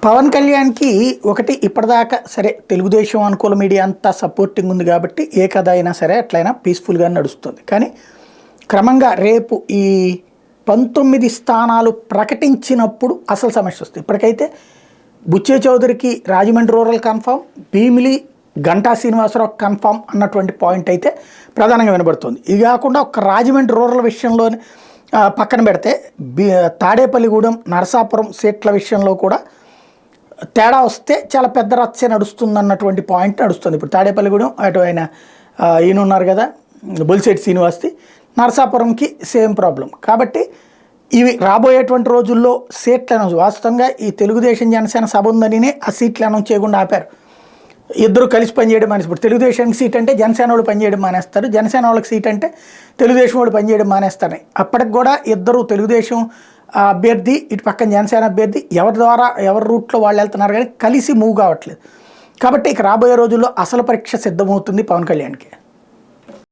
పవన్ కళ్యాణ్కి ఒకటి ఇప్పటిదాకా సరే తెలుగుదేశం అనుకూల మీడియా అంతా సపోర్టింగ్ ఉంది కాబట్టి ఏ కథ అయినా సరే అట్లయినా పీస్ఫుల్గా నడుస్తుంది. కానీ క్రమంగా రేపు ఈ 19 స్థానాలు ప్రకటించినప్పుడు అసలు సమస్య వస్తుంది. ఇప్పటికైతే బుచ్చే చౌదరికి Rajahmundry rural confirm, Bheemili Ganta Srinivasarao confirm అన్నటువంటి పాయింట్ అయితే ప్రధానంగా వినబడుతుంది. ఇది కాకుండా ఒక రాజమండ్రి రూరల్ విషయంలోనే పక్కన పెడితే తాడేపల్లిగూడెం నరసాపురం సీట్ల విషయంలో కూడా తేడా వస్తే చాలా పెద్ద రచ్చ నడుస్తుంది అన్నటువంటి పాయింట్ నడుస్తుంది. ఇప్పుడు తాడేపల్లిగూడెం అటు ఆయన ఈయన ఉన్నారు కదా బొలిశెట్టి శ్రీనివాస్ది, నరసాపురంకి సేమ్ ప్రాబ్లం. కాబట్టి ఇవి రాబోయేటువంటి రోజుల్లో సీట్లను వాస్తవంగా ఈ తెలుగుదేశం జనసేన సభ ఉందనినే ఆ సీట్లు అనౌన్స్ చేయకుండా ఆపారు. ఇద్దరు కలిసి పనిచేయడం మానేసి, ఇప్పుడు తెలుగుదేశానికి సీట్ అంటే జనసేన వాళ్ళు పనిచేయడం మానేస్తారు, జనసేన వాళ్ళకి సీట్ అంటే తెలుగుదేశం వాళ్ళు పనిచేయడం మానేస్తారని. అప్పటికి కూడా ఇద్దరు తెలుగుదేశం అభ్యర్థి ఇటు పక్కన జనసేన అభ్యర్థి ఎవరి ద్వారా ఎవరి రూట్లో వాళ్ళు వెళ్తున్నారు కానీ కలిసి మూవ్ కావట్లేదు. కాబట్టి ఇక రాబోయే రోజుల్లో అసలు పరీక్ష సిద్ధమవుతుంది పవన్ కళ్యాణ్కి.